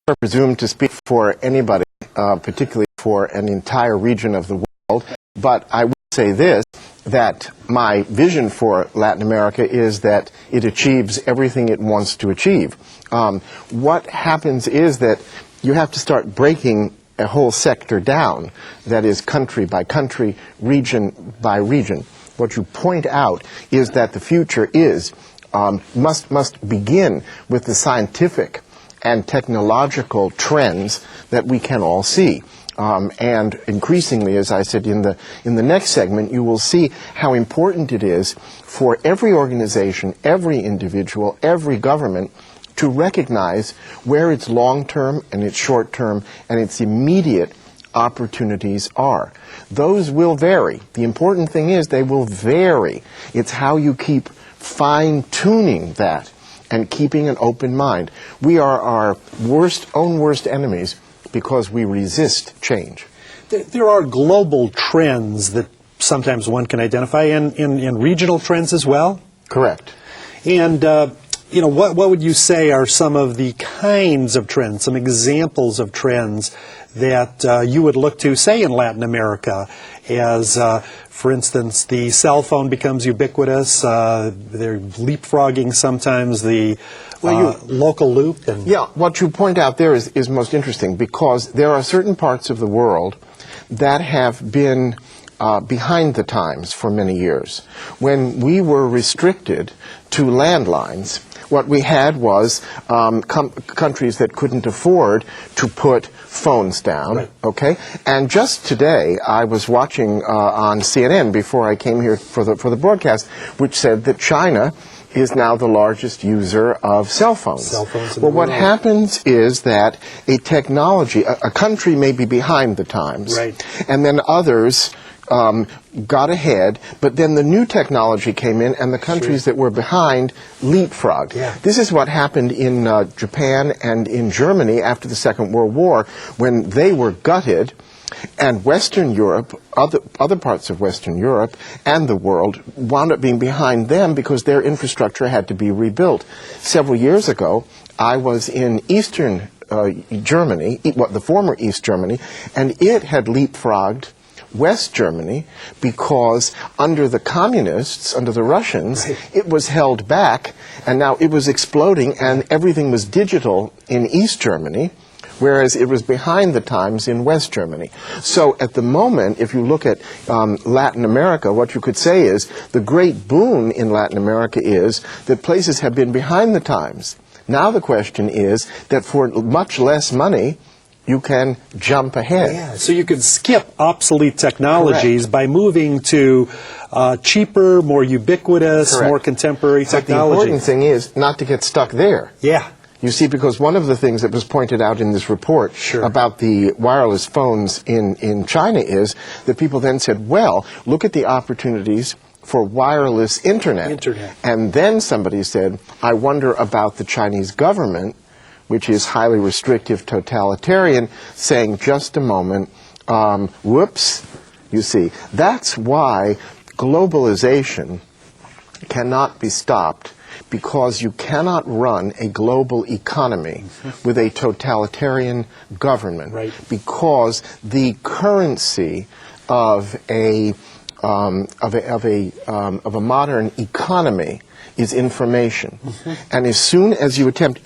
never presume to speak for anybody, particularly for an entire region of the world, but I would say this, that my vision for Latin America is that it achieves everything it wants to achieve. What happens is that you have to start breaking a whole sector down, that is country by country, region by region. What you point out is that the future must begin with the scientific and technological trends that we can all see. And increasingly, as I said in the next segment, you will see how important it is for every organization, every individual, every government to recognize where its long-term and its short-term and its immediate opportunities are. Those will vary. The important thing is they will vary. It's how you keep fine-tuning that and keeping an open mind. We are our own worst enemies because we resist change. There are global trends that sometimes one can identify, and regional trends as well? Correct. And what would you say are some of the kinds of trends, some examples of trends that you would look to, say, in Latin America, as, for instance, the cell phone becomes ubiquitous, they're leapfrogging sometimes the local loop? Yeah, what you point out there is most interesting, because there are certain parts of the world that have been behind the times for many years. When we were restricted to landlines, what we had was countries that couldn't afford to put phones down, right. Okay? And just today, I was watching on CNN before I came here for the broadcast, which said that China is now the largest user of cell phones. Well, what happens is that a country may be behind the times, right. And then others got ahead, but then the new technology came in, and the countries that were behind leapfrogged. Yeah. This is what happened in Japan and in Germany after the Second World War, when they were gutted, and Western Europe, other parts of Western Europe and the world wound up being behind them because their infrastructure had to be rebuilt. Several years ago, I was in Eastern Germany, the former East Germany, and it had leapfrogged West Germany because under the communists, under the Russians, right. It was held back, and now it was exploding, and everything was digital in East Germany, whereas it was behind the times in West Germany. So at the moment, if you look at Latin America, what you could say is the great boon in Latin America is that places have been behind the times. Now the question is that for much less money, you can jump ahead. Yeah, so you can skip obsolete technologies. Correct. By moving to cheaper, more ubiquitous, Correct. More contemporary technology. But the important thing is not to get stuck there. Yeah. You see, because one of the things that was pointed out in this report Sure. about the wireless phones in China is that people then said, well, look at the opportunities for wireless internet. And then somebody said, I wonder about the Chinese government, which is highly restrictive, totalitarian, saying, just a moment, whoops, you see. That's why globalization cannot be stopped, because you cannot run a global economy with a totalitarian government, right. Because the currency of a modern economy is information. And as soon as you attempt,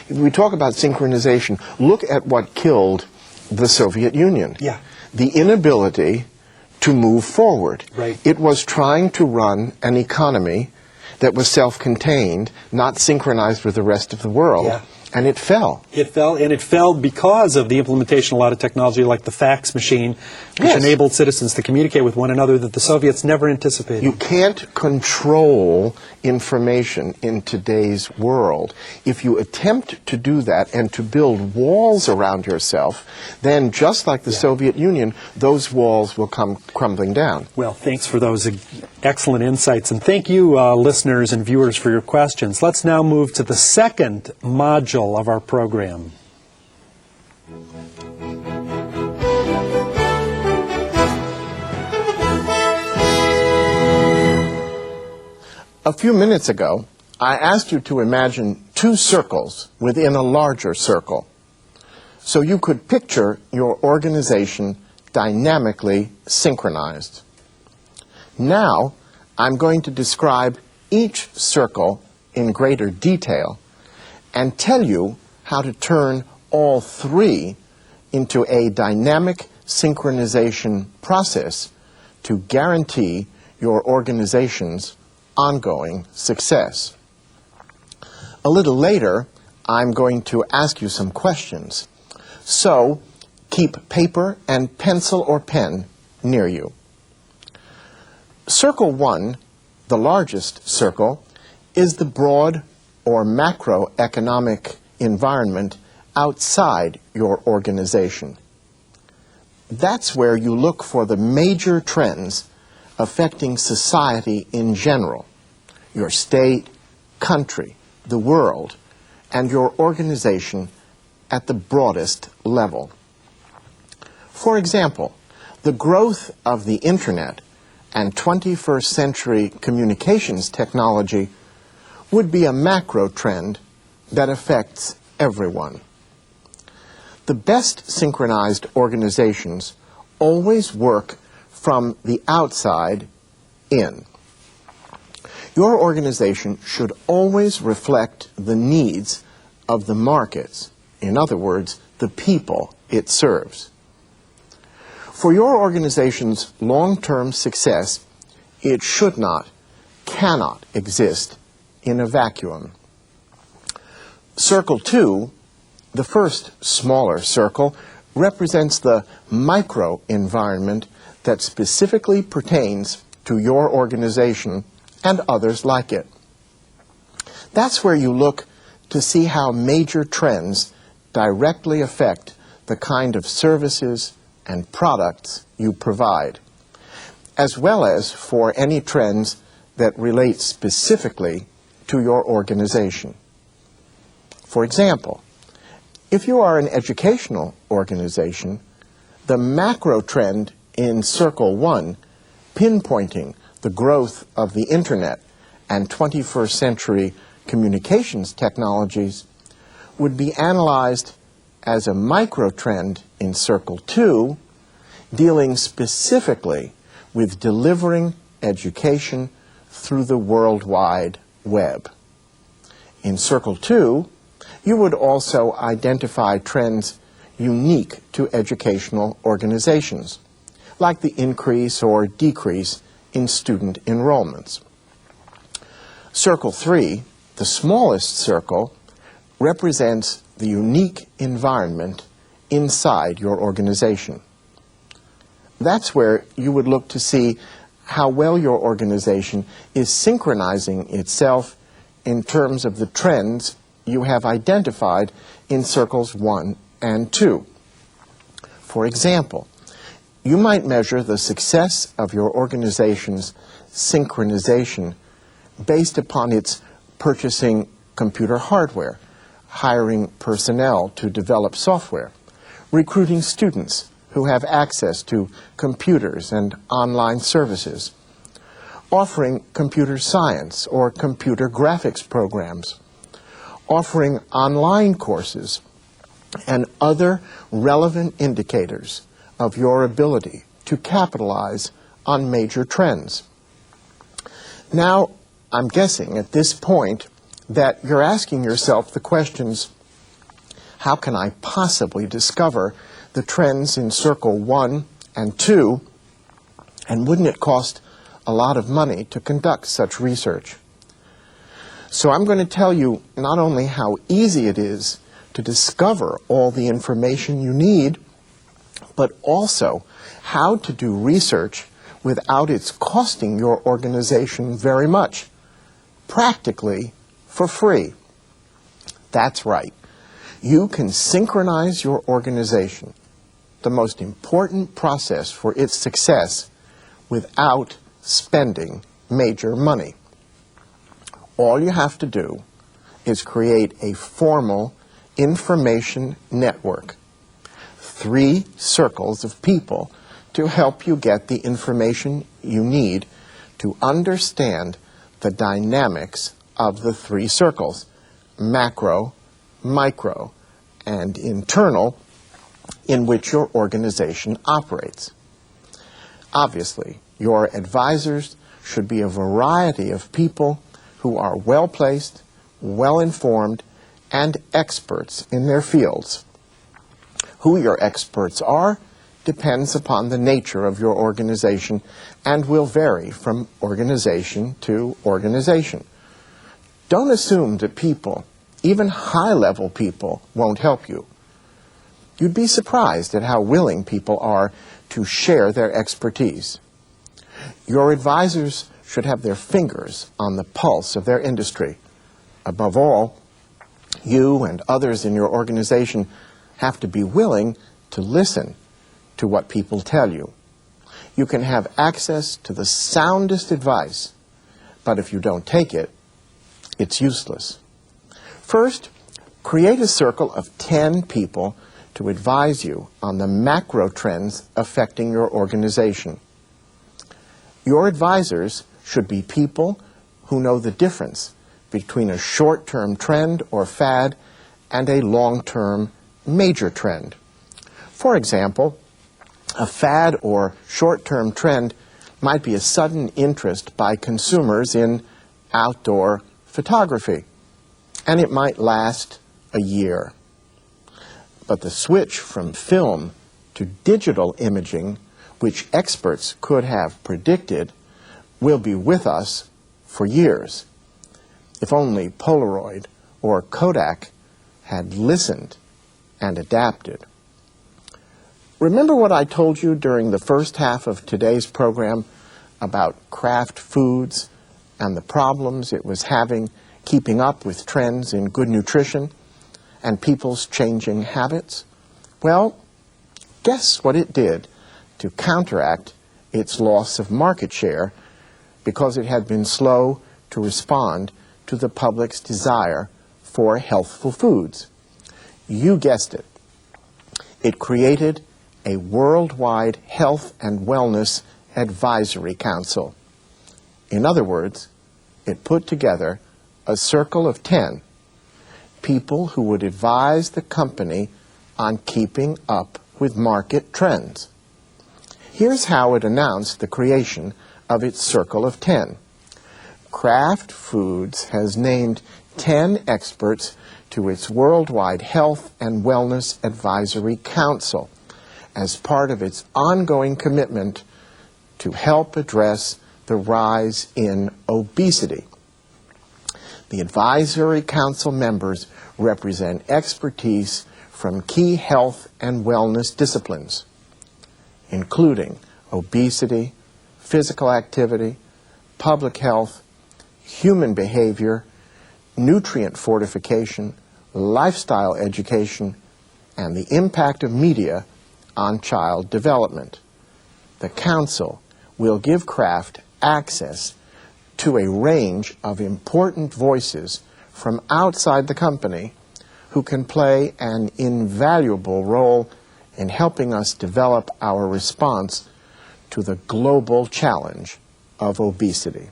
we talk about synchronization. Look at what killed the Soviet Union. Yeah. The inability to move forward. Right. It was trying to run an economy that was self-contained, not synchronized with the rest of the world. Yeah. And it fell. It fell, and it fell because of the implementation of a lot of technology like the fax machine, which Yes. enabled citizens to communicate with one another that the Soviets never anticipated. You can't control information in today's world. If you attempt to do that and to build walls around yourself, then just like the Soviet Union, those walls will come crumbling down. Well, thanks for those excellent insights, and thank you, listeners and viewers, for your questions. Let's now move to the second module of our program. A few minutes ago, I asked you to imagine two circles within a larger circle. So you could picture your organization dynamically synchronized. Now, I'm going to describe each circle in greater detail and tell you how to turn all three into a dynamic synchronization process to guarantee your organization's ongoing success. A little later, I'm going to ask you some questions. So, keep paper and pencil or pen near you. Circle 1, the largest circle, is the broad or macroeconomic environment outside your organization. That's where you look for the major trends affecting society in general, your state, country, the world, and your organization at the broadest level. For example, the growth of the Internet and 21st century communications technology would be a macro trend that affects everyone. The best synchronized organizations always work from the outside in. Your organization should always reflect the needs of the markets, in other words, the people it serves. For your organization's long-term success, it should not, cannot exist in a vacuum. Circle 2, the first smaller circle, represents the micro-environment that specifically pertains to your organization and others like it. That's where you look to see how major trends directly affect the kind of services and products you provide, as well as for any trends that relate specifically to your organization. For example, if you are an educational organization, the macro trend in Circle 1, pinpointing the growth of the Internet and 21st century communications technologies, would be analyzed as a micro trend in Circle 2, dealing specifically with delivering education through the World Wide Web. In Circle 2, you would also identify trends unique to educational organizations, like the increase or decrease in student enrollments. Circle 3, the smallest circle, represents the unique environment inside your organization. That's where you would look to see how well your organization is synchronizing itself in terms of the trends you have identified in Circles 1 and 2. For example, you might measure the success of your organization's synchronization based upon its purchasing computer hardware, hiring personnel to develop software, recruiting students who have access to computers and online services, offering computer science or computer graphics programs, offering online courses, and other relevant indicators of your ability to capitalize on major trends. Now, I'm guessing at this point that you're asking yourself the questions, how can I possibly discover the trends in Circle 1 and 2, and wouldn't it cost a lot of money to conduct such research? So I'm going to tell you not only how easy it is to discover all the information you need, but also how to do research without it costing your organization very much, practically for free. That's right. You can synchronize your organization, the most important process for its success, without spending major money. All you have to do is create a formal information network, 3 circles of people to help you get the information you need to understand the dynamics of the 3 circles, macro, micro, and internal in which your organization operates. Obviously, your advisors should be a variety of people who are well-placed, well-informed, and experts in their fields. Who your experts are depends upon the nature of your organization and will vary from organization to organization. Don't assume that people, even high-level people, won't help you. You'd be surprised at how willing people are to share their expertise. Your advisors should have their fingers on the pulse of their industry. Above all, you and others in your organization have to be willing to listen to what people tell you. You can have access to the soundest advice, but if you don't take it, it's useless. First, create a circle of 10 people to advise you on the macro trends affecting your organization. Your advisors should be people who know the difference between a short-term trend or fad and a long-term major trend. For example, a fad or short-term trend might be a sudden interest by consumers in outdoor photography, and it might last a year. But the switch from film to digital imaging, which experts could have predicted, will be with us for years. If only Polaroid or Kodak had listened and adapted. Remember what I told you during the first half of today's program about Kraft Foods and the problems it was having keeping up with trends in good nutrition and people's changing habits? Well, guess what it did to counteract its loss of market share because it had been slow to respond to the public's desire for healthful foods. You guessed it. It created a worldwide health and wellness advisory council. In other words, it put together a circle of 10 people who would advise the company on keeping up with market trends. Here's how it announced the creation of its circle of 10. Kraft Foods has named 10 experts to its Worldwide Health and Wellness Advisory Council as part of its ongoing commitment to help address the rise in obesity. The Advisory Council members represent expertise from key health and wellness disciplines, including obesity, physical activity, public health, human behavior, nutrient fortification, lifestyle education, and the impact of media on child development. The Council will give Kraft access to a range of important voices from outside the company who can play an invaluable role in helping us develop our response to the global challenge of obesity.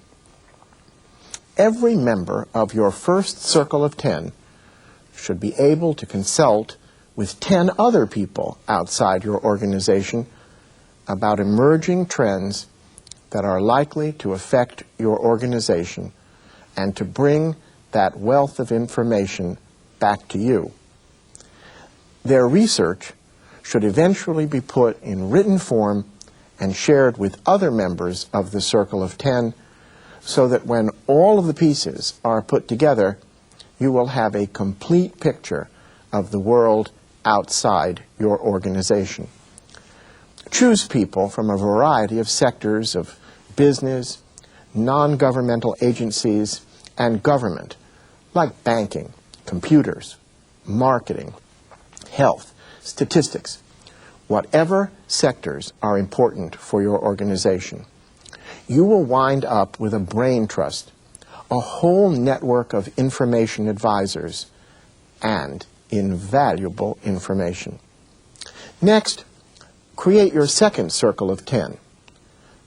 Every member of your first circle of 10 should be able to consult with 10 other people outside your organization about emerging trends that are likely to affect your organization and to bring that wealth of information back to you. Their research should eventually be put in written form and shared with other members of the Circle of 10 so that when all of the pieces are put together, you will have a complete picture of the world outside your organization. Choose people from a variety of sectors of business, non-governmental agencies, and government, like banking, computers, marketing, health, statistics, whatever sectors are important for your organization. You will wind up with a brain trust, a whole network of information advisors, and invaluable information. Next, create your second circle of 10,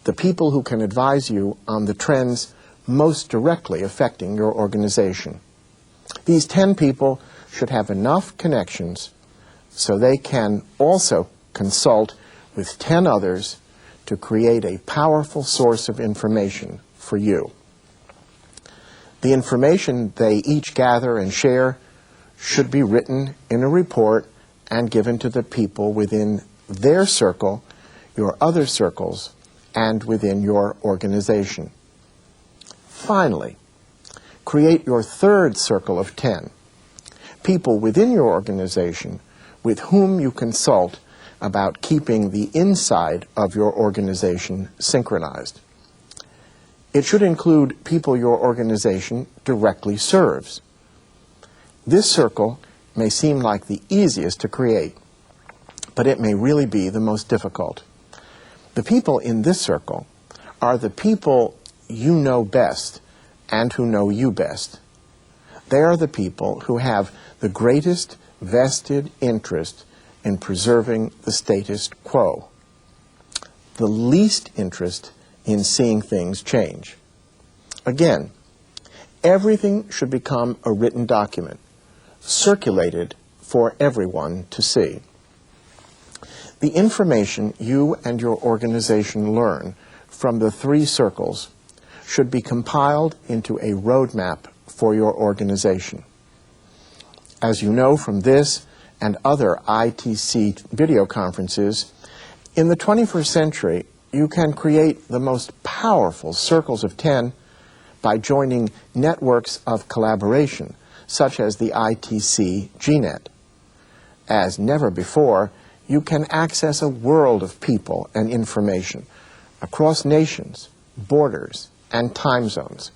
the people who can advise you on the trends most directly affecting your organization. These 10 people should have enough connections so they can also consult with 10 others to create a powerful source of information for you. The information they each gather and share should be written in a report and given to the people within their circle, your other circles, and within your organization. Finally, create your third circle of 10, people within your organization with whom you consult about keeping the inside of your organization synchronized. It should include people your organization directly serves. This circle may seem like the easiest to create, but it may really be the most difficult. The people in this circle are the people you know best and who know you best. They are the people who have the greatest vested interest in preserving the status quo, the least interest in seeing things change. Again, everything should become a written document, circulated for everyone to see. The information you and your organization learn from the three circles should be compiled into a roadmap for your organization. As you know from this and other ITC video conferences, in the 21st century, you can create the most powerful circles of 10 by joining networks of collaboration, such as the ITC GNet. As never before, you can access a world of people and information across nations, borders, and time zones.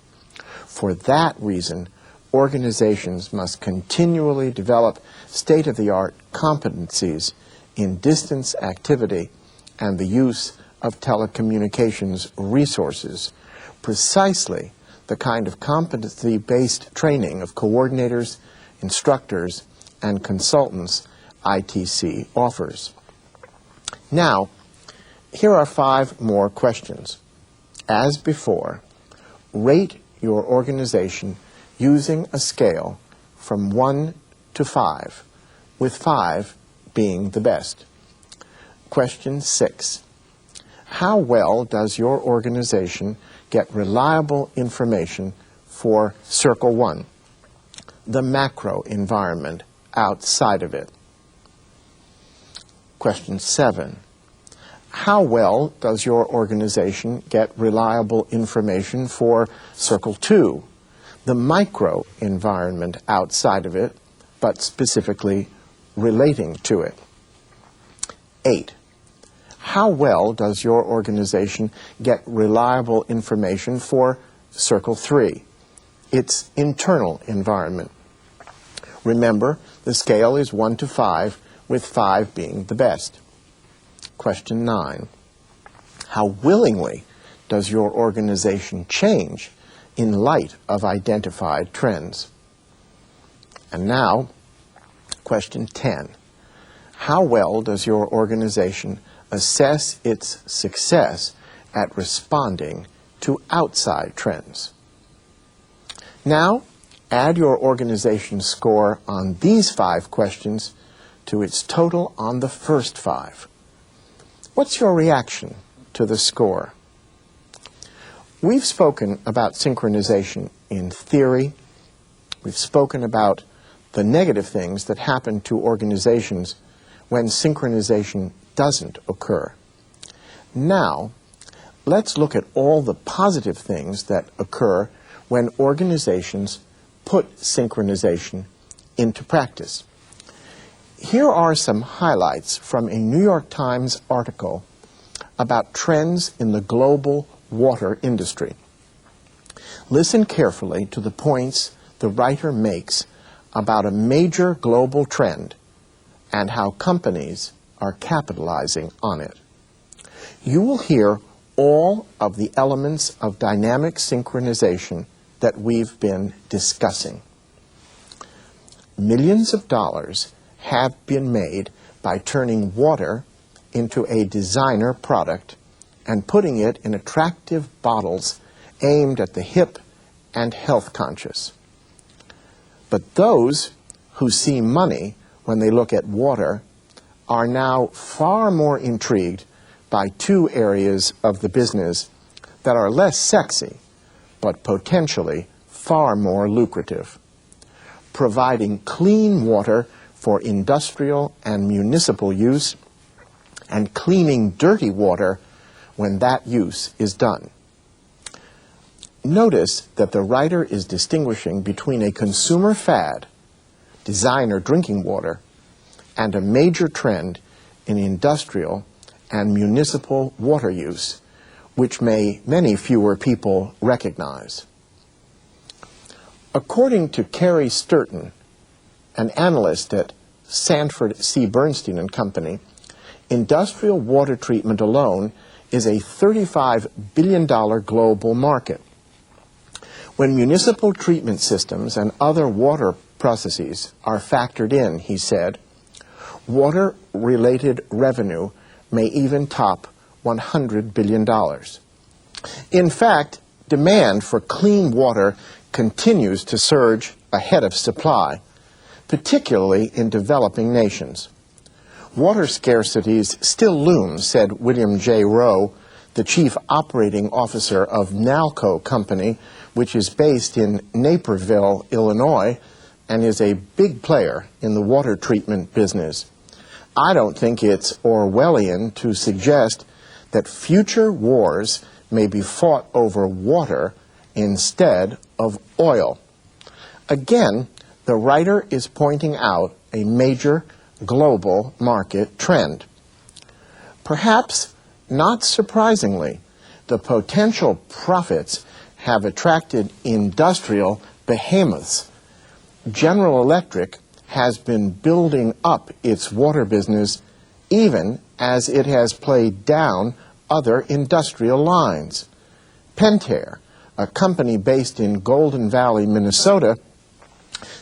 For that reason, organizations must continually develop state-of-the-art competencies in distance activity and the use of telecommunications resources, precisely the kind of competency-based training of coordinators, instructors, and consultants ITC offers. Now, here are 5 more questions. As before, rate your organization using a scale from 1 to 5, with 5 being the best. Question 6. How well does your organization get reliable information for Circle 1, the macro environment outside of it? Question 7. How well does your organization get reliable information for Circle 2, the micro environment outside of it, but specifically relating to it? 8. How well does your organization get reliable information for Circle 3, its internal environment? Remember, the scale is 1 to 5, with 5 being the best. Question 9. How willingly does your organization change in light of identified trends? And now, question 10. How well does your organization assess its success at responding to outside trends? Now, add your organization's score on these 5 questions to its total on the first 5. What's your reaction to the score? We've spoken about synchronization in theory. We've spoken about the negative things that happen to organizations when synchronization doesn't occur. Now, let's look at all the positive things that occur when organizations put synchronization into practice. Here are some highlights from a New York Times article about trends in the global water industry. Listen carefully to the points the writer makes about a major global trend and how companies are capitalizing on it. You will hear all of the elements of dynamic synchronization that we've been discussing. Millions of dollars have been made by turning water into a designer product and putting it in attractive bottles aimed at the hip and health conscious. But those who see money when they look at water are now far more intrigued by two areas of the business that are less sexy, but potentially far more lucrative: providing clean water for industrial and municipal use, and cleaning dirty water when that use is done. Notice that the writer is distinguishing between a consumer fad, designer drinking water, and a major trend in industrial and municipal water use, which many fewer people recognize. According to Carrie Sturton, an analyst at Sanford C. Bernstein and Company, industrial water treatment alone is a $35 billion global market. When municipal treatment systems and other water processes are factored in, he said, water-related revenue may even top $100 billion. In fact, demand for clean water continues to surge ahead of supply, particularly in developing nations. Water scarcities still loom, said William J. Rowe, the chief operating officer of Nalco Company, which is based in Naperville, Illinois, and is a big player in the water treatment business. I don't think it's Orwellian to suggest that future wars may be fought over water instead of oil. Again, the writer is pointing out a major global market trend. Perhaps not surprisingly, the potential profits have attracted industrial behemoths. General Electric has been building up its water business even as it has played down other industrial lines. Pentair, a company based in Golden Valley, Minnesota,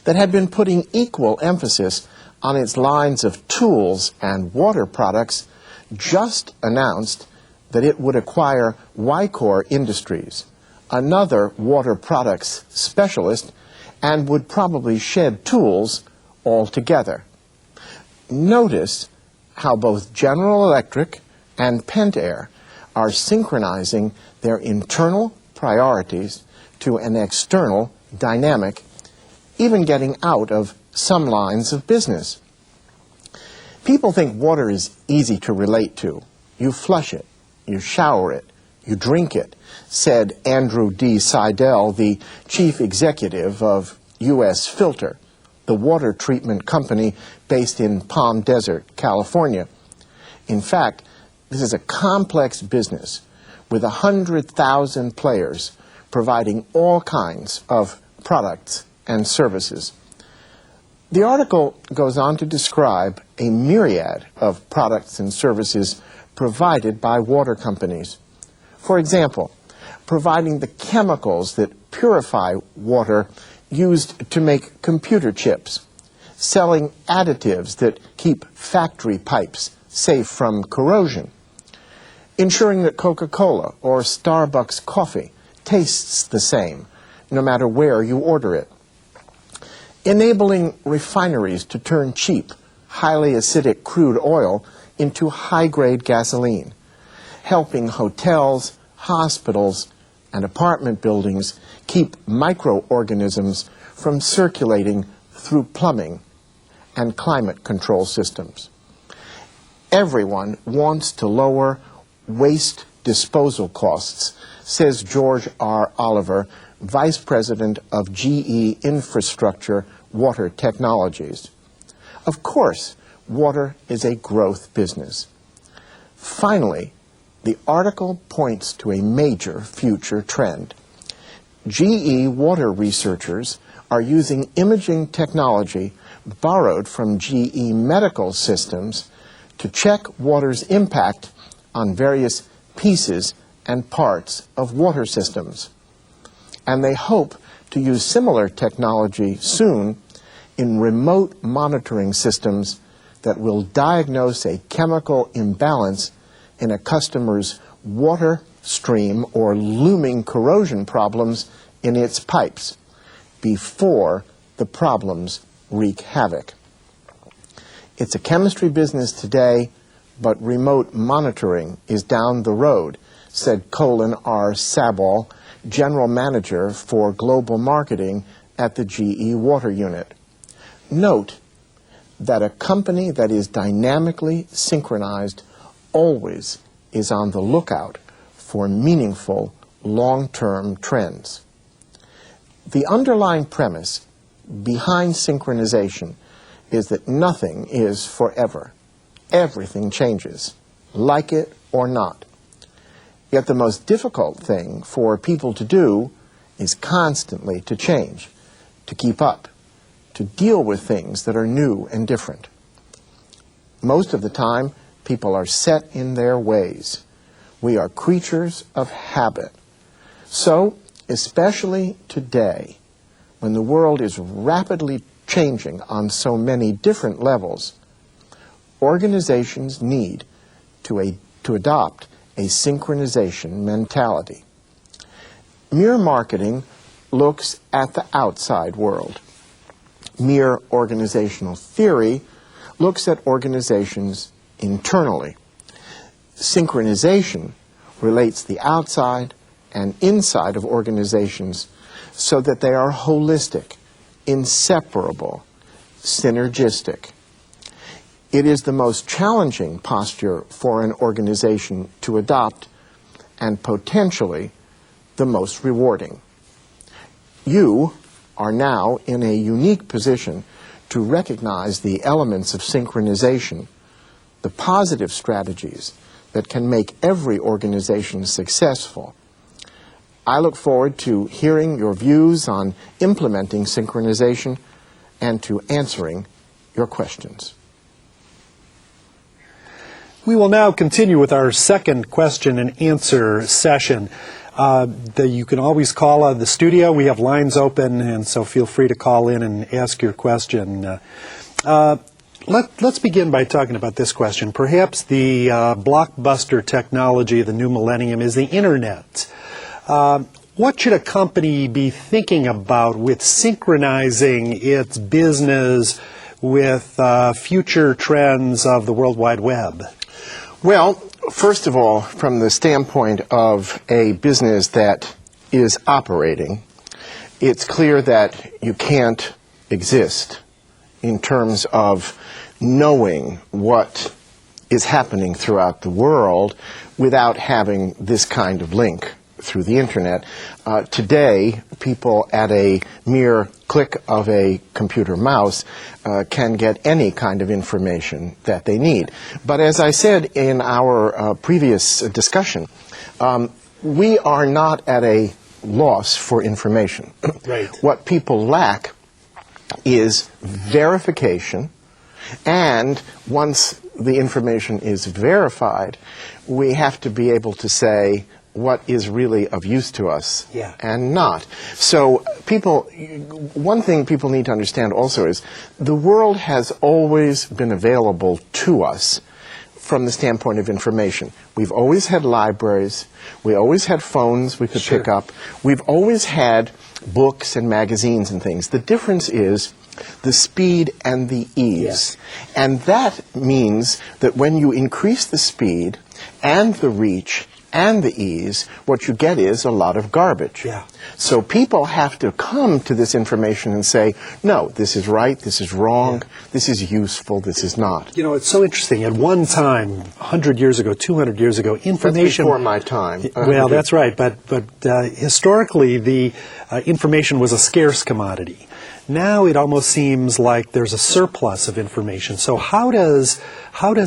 that had been putting equal emphasis on its lines of tools and water products, just announced that it would acquire Wycor Industries, another water products specialist, and would probably shed tools altogether. Notice how both General Electric and Pentair are synchronizing their internal priorities to an external dynamic, even getting out of some lines of business. People think water is easy to relate to. You flush it, you shower it, you drink it, said Andrew D. Seidel, the chief executive of U.S. Filter, the water treatment company based in Palm Desert, California. In fact, this is a complex business with 100,000 players providing all kinds of products and services. The article goes on to describe a myriad of products and services provided by water companies. For example, providing the chemicals that purify water used to make computer chips, selling additives that keep factory pipes safe from corrosion, ensuring that Coca-Cola or Starbucks coffee tastes the same no matter where you order it, enabling refineries to turn cheap, highly acidic crude oil into high-grade gasoline, helping hotels, hospitals, and apartment buildings keep microorganisms from circulating through plumbing and climate control systems. Everyone wants to lower waste disposal costs, says George R. Oliver, Vice President of GE Infrastructure Water Technologies. Of course, water is a growth business. Finally, the article points to a major future trend. GE water researchers are using imaging technology borrowed from GE medical systems to check water's impact on various pieces and parts of water systems. And they hope to use similar technology soon in remote monitoring systems that will diagnose a chemical imbalance in a customer's water stream or looming corrosion problems in its pipes before the problems wreak havoc. It's a chemistry business today, but remote monitoring is down the road, said Colin R. Sabol, General Manager for Global Marketing at the GE Water Unit. Note that a company that is dynamically synchronized always is on the lookout for meaningful long-term trends. The underlying premise behind synchronization is that nothing is forever. Everything changes, like it or not. Yet the most difficult thing for people to do is constantly to change, to keep up, to deal with things that are new and different. Most of the time, people are set in their ways. We are creatures of habit. So, especially today, when the world is rapidly changing on so many different levels, organizations need to adopt a synchronization mentality. Mere marketing looks at the outside world. Mere organizational theory looks at organizations internally. Synchronization relates the outside and inside of organizations so that they are holistic, inseparable, synergistic. It is the most challenging posture for an organization to adopt and potentially the most rewarding. You are now in a unique position to recognize the elements of synchronization, the positive strategies that can make every organization successful. I look forward to hearing your views on implementing synchronization and to answering your questions. We will now continue with our second question and answer session. You can always call the studio. We have lines open, and so feel free to call in and ask your question. Let's begin by talking about this question. Perhaps the blockbuster technology of the new millennium is the Internet. What should a company be thinking about with synchronizing its business with future trends of the World Wide Web? Well, first of all, from the standpoint of a business that is operating, it's clear that you can't exist in terms of knowing what is happening throughout the world without having this kind of link through the Internet. Today, people at a mere click of a computer mouse can get any kind of information that they need. But as I said in our previous discussion, we are not at a loss for information. Right. What people lack is verification, and once the information is verified, we have to be able to say what is really of use to us and not. So one thing people need to understand also is the world has always been available to us from the standpoint of information. We've always had libraries. We always had phones we could pick up. We've always had books and magazines and things. The difference is the speed and the ease. Yes. And that means that when you increase the speed and the reach and the ease, what you get is a lot of garbage. Yeah. So people have to come to this information and say, no, this is right, this is wrong, this is useful, this is not. You know, it's so interesting. At one time, 100 years ago, 200 years ago, information... That's before my time. Well, that's right. But historically, the information was a scarce commodity. Now it almost seems like there's a surplus of information. So how does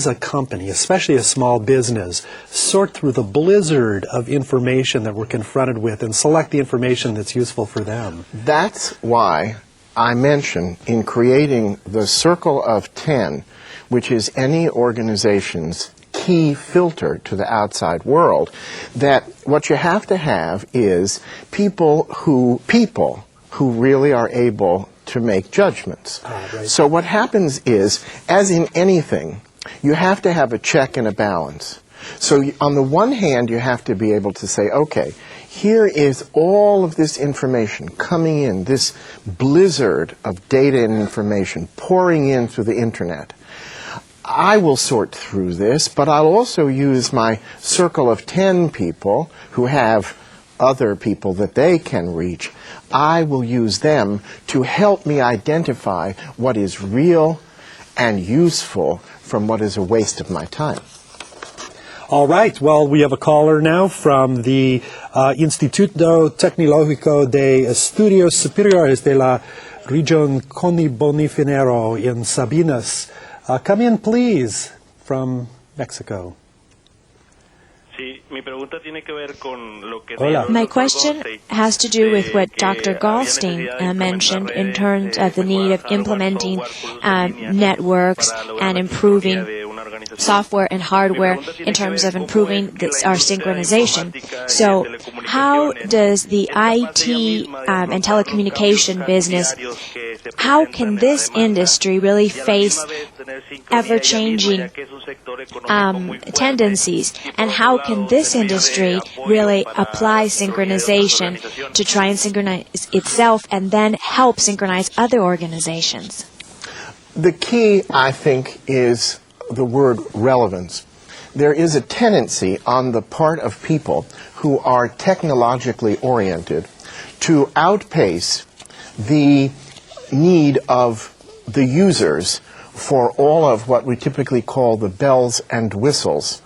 a company, especially a small business, sort through the blizzard of information that we're confronted with and select the information that's useful for them? That's why I mention in creating the Circle of 10, which is any organization's key filter to the outside world, that what you have to have is people who really are able to make judgments. Right. So what happens is, as in anything, you have to have a check and a balance. So on the one hand, you have to be able to say, okay, here is all of this information coming in, this blizzard of data and information pouring in through the Internet. I will sort through this, but I'll also use my circle of 10 people who have other people that they can reach. I will use them to help me identify what is real and useful from what is a waste of my time. All right. Well, we have a caller now from the Instituto Tecnológico de Estudios Superiores de la Región Coni-Bonifinero in Sabinas. Come in, please, from Mexico. My question has to do with what Dr. Goldstein mentioned in terms of the need of implementing networks and improving software and hardware in terms of improving our synchronization. So how does the IT and telecommunication business, how can this industry really face ever-changing tendencies, and how can this industry really apply synchronization to try and synchronize itself and then help synchronize other organizations? The key, I think, is the word relevance. There is a tendency on the part of people who are technologically oriented to outpace the need of the users for all of what we typically call the bells and whistles.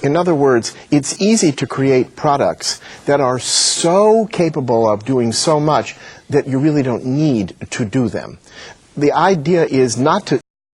In other words, it's easy to create products that are so capable of doing so much that you really don't need to do them. The idea is not to